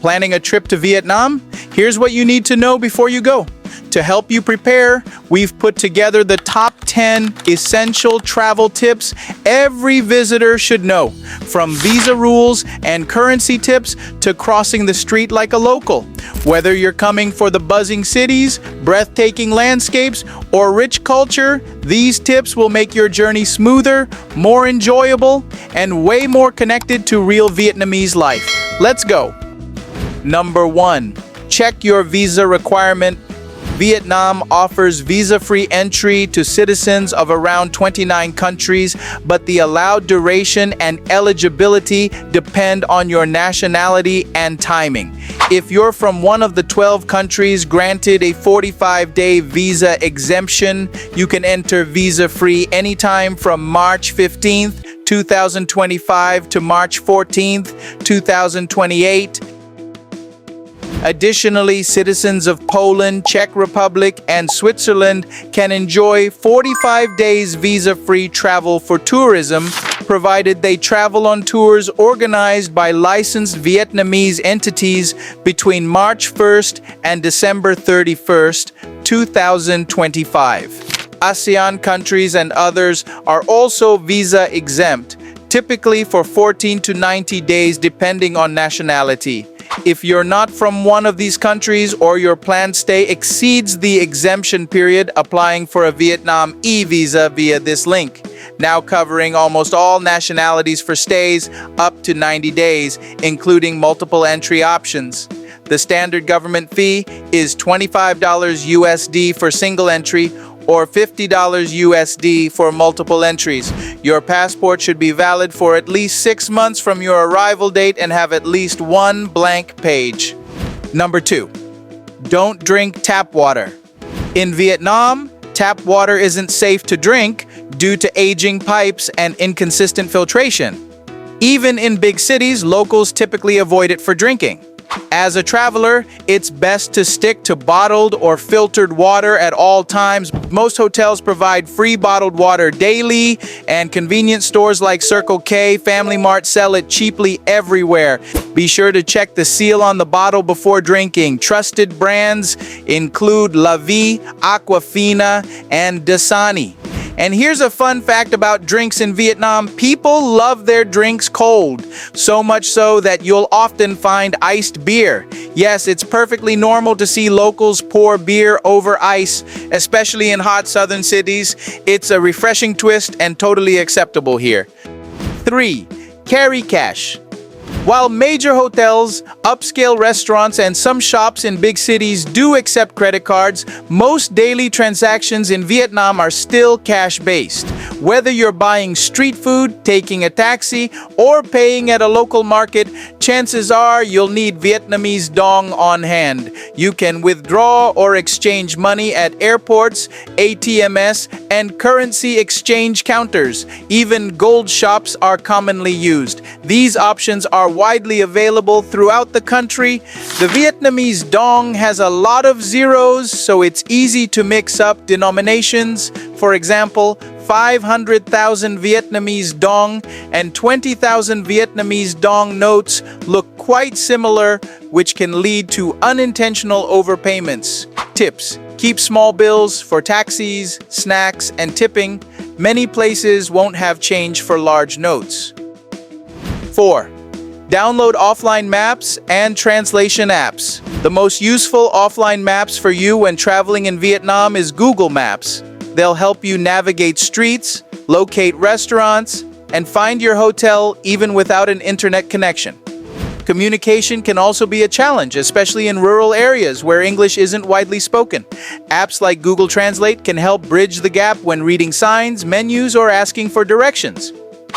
Planning a trip to Vietnam? Here's what you need to know before you go. To help you prepare, we've put together the top 10 essential travel tips every visitor should know, from visa rules and currency tips to crossing the street like a local. Whether you're coming for the buzzing cities, breathtaking landscapes, or rich culture, these tips will make your journey smoother, more enjoyable, and way more connected to real Vietnamese life. Let's go. Number 1. Check your visa requirement. Vietnam offers visa-free entry to citizens of around 29 countries, but the allowed duration and eligibility depend on your nationality and timing. If you're from one of the 12 countries granted a 45-day visa exemption, you can enter visa-free anytime from March 15th, 2025 to March 14th, 2028. Additionally, citizens of Poland, Czech Republic, and Switzerland can enjoy 45 days visa-free travel for tourism, provided they travel on tours organized by licensed Vietnamese entities between March 1st and December 31st, 2025. ASEAN countries and others are also visa exempt, typically for 14 to 90 days depending on nationality. If you're not from one of these countries or your planned stay exceeds the exemption period, applying for a Vietnam e-visa via this link. Now covering almost all nationalities for stays up to 90 days, including multiple entry options. The standard government fee is $25 USD for single entry or $50 USD for multiple entries. Your passport should be valid for at least 6 months from your arrival date and have at least one blank page. Number 2. Don't drink tap water. In Vietnam, tap water isn't safe to drink due to aging pipes and inconsistent filtration. Even in big cities, locals typically avoid it for drinking. As a traveler, it's best to stick to bottled or filtered water at all times. Most hotels provide free bottled water daily, and convenience stores like Circle K, Family Mart sell it cheaply everywhere. Be sure to check the seal on the bottle before drinking. Trusted brands include La Vie, Aquafina, and Dasani. And here's a fun fact about drinks in Vietnam. People love their drinks cold, so much so that you'll often find iced beer. Yes, it's perfectly normal to see locals pour beer over ice, especially in hot southern cities. It's a refreshing twist and totally acceptable here. 3. Carry cash. While major hotels, upscale restaurants, and some shops in big cities do accept credit cards, most daily transactions in Vietnam are still cash-based. Whether you're buying street food, taking a taxi, or paying at a local market, chances are you'll need Vietnamese dong on hand. You can withdraw or exchange money at airports, ATMs, and currency exchange counters. Even gold shops are commonly used. These options are widely available throughout the country. The Vietnamese dong has a lot of zeros, so it's easy to mix up denominations. For example, 500,000 Vietnamese dong and 20,000 Vietnamese dong notes look quite similar, which can lead to unintentional overpayments. Tips: keep small bills for taxis, snacks, and tipping. Many places won't have change for large notes. 4. Download offline maps and translation apps. The most useful offline maps for you when traveling in Vietnam is Google Maps. They'll help you navigate streets, locate restaurants, and find your hotel even without an internet connection. Communication can also be a challenge, especially in rural areas where English isn't widely spoken. Apps like Google Translate can help bridge the gap when reading signs, menus, or asking for directions.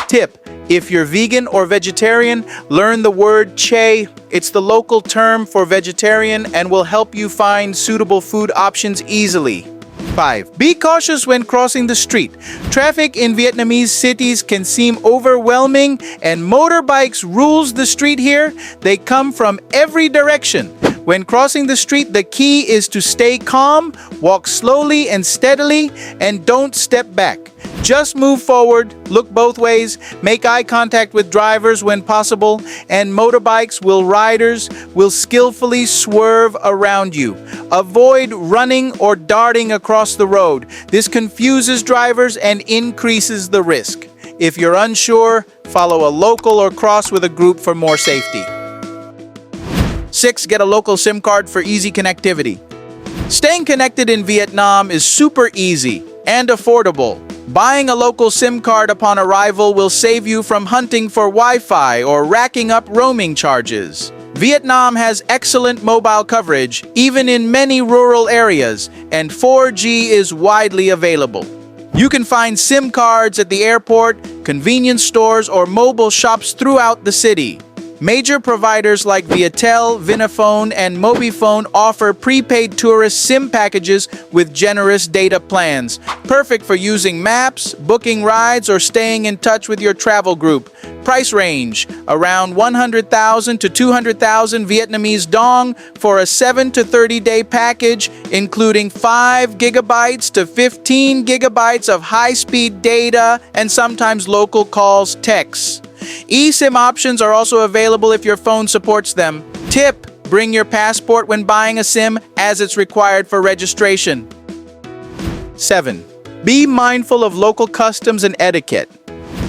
Tip: if you're vegan or vegetarian, learn the word che. It's the local term for vegetarian and will help you find suitable food options easily. 5. Be cautious when crossing the street. Traffic in Vietnamese cities can seem overwhelming, and motorbikes rules the street here. They come from every direction. When crossing the street, the key is to stay calm, walk slowly and steadily, and don't step back. Just move forward, look both ways, make eye contact with drivers when possible, and riders will skillfully swerve around you. Avoid running or darting across the road. This confuses drivers and increases the risk. If you're unsure, follow a local or cross with a group for more safety. 6. Get a local SIM card for easy connectivity. Staying connected in Vietnam is super easy and affordable. Buying a local SIM card upon arrival will save you from hunting for Wi-Fi or racking up roaming charges. Vietnam has excellent mobile coverage, even in many rural areas, and 4G is widely available. You can find SIM cards at the airport, convenience stores, or mobile shops throughout the city. Major providers like Viettel, Vinaphone, and Mobifone offer prepaid tourist SIM packages with generous data plans, perfect for using maps, booking rides, or staying in touch with your travel group. Price range around 100,000 to 200,000 Vietnamese dong for a 7 to 30-day package, including 5 gigabytes to 15 gigabytes of high-speed data and sometimes local calls, texts. eSIM options are also available if your phone supports them. Tip: bring your passport when buying a SIM, as it's required for registration. 7. Be mindful of local customs and etiquette.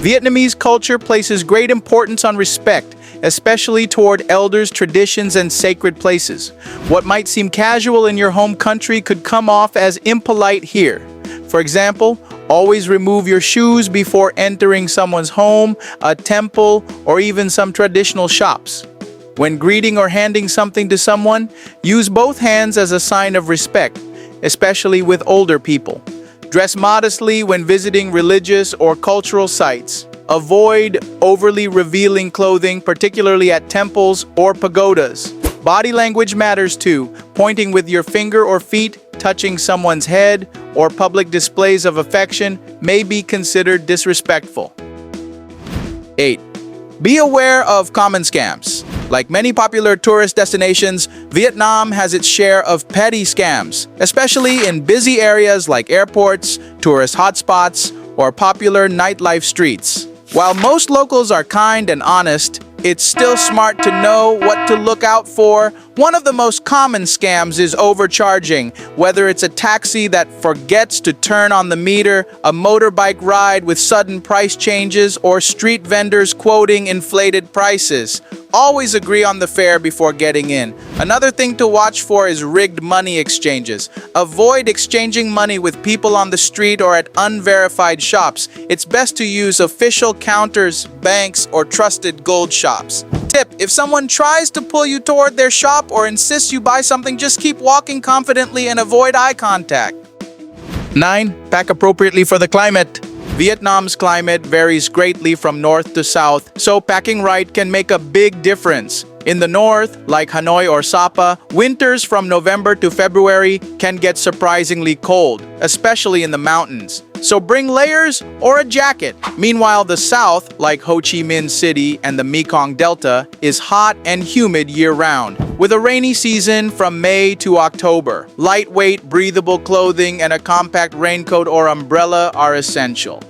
Vietnamese culture places great importance on respect, especially toward elders, traditions, and sacred places. What might seem casual in your home country could come off as impolite here. For example, always remove your shoes before entering someone's home, a temple, or even some traditional shops. When greeting or handing something to someone, use both hands as a sign of respect, especially with older people. Dress modestly when visiting religious or cultural sites. Avoid overly revealing clothing, particularly at temples or pagodas. Body language matters too. Pointing with your finger or feet, touching someone's head, or public displays of affection may be considered disrespectful. 8. Be aware of common scams. Like many popular tourist destinations, Vietnam has its share of petty scams, especially in busy areas like airports, tourist hotspots, or popular nightlife streets. While most locals are kind and honest, it's still smart to know what to look out for. One of the most common scams is overcharging, whether it's a taxi that forgets to turn on the meter, a motorbike ride with sudden price changes, or street vendors quoting inflated prices. Always agree on the fare before getting in. Another thing to watch for is rigged money exchanges. Avoid exchanging money with people on the street or at unverified shops. It's best to use official counters, banks, or trusted gold shops. Tip: if someone tries to pull you toward their shop or insists you buy something, just keep walking confidently and avoid eye contact. 9. Pack appropriately for the climate. Vietnam's climate varies greatly from north to south, so packing right can make a big difference. In the north, like Hanoi or Sapa, winters from November to February can get surprisingly cold, especially in the mountains. So bring layers or a jacket. Meanwhile, the south, like Ho Chi Minh City and the Mekong Delta, is hot and humid year-round, with a rainy season from May to October. Lightweight, breathable clothing and a compact raincoat or umbrella are essential.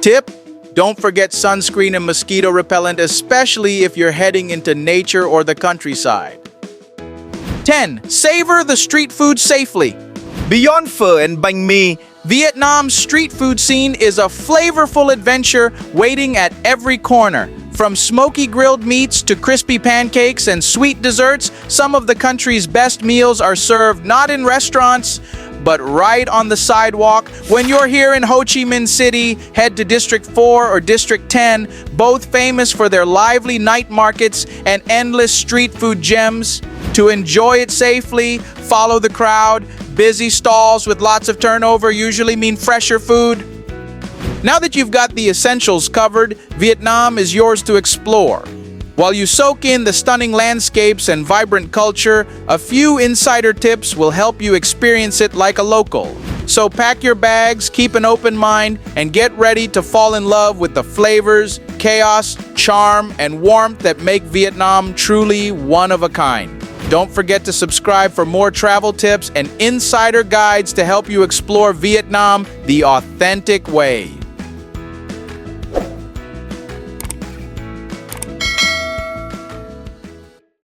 Tip: don't forget sunscreen and mosquito repellent, especially if you're heading into nature or the countryside. 10. Savor the street food safely. Beyond pho and banh mi, Vietnam's street food scene is a flavorful adventure waiting at every corner. From smoky grilled meats to crispy pancakes and sweet desserts, some of the country's best meals are served not in restaurants, but right on the sidewalk. When you're here in Ho Chi Minh City, head to District 4 or District 10, both famous for their lively night markets and endless street food gems. To enjoy it safely, follow the crowd. Busy stalls with lots of turnover usually mean fresher food. Now that you've got the essentials covered, Vietnam is yours to explore. While you soak in the stunning landscapes and vibrant culture, a few insider tips will help you experience it like a local. So pack your bags, keep an open mind, and get ready to fall in love with the flavors, chaos, charm, and warmth that make Vietnam truly one of a kind. Don't forget to subscribe for more travel tips and insider guides to help you explore Vietnam the authentic way.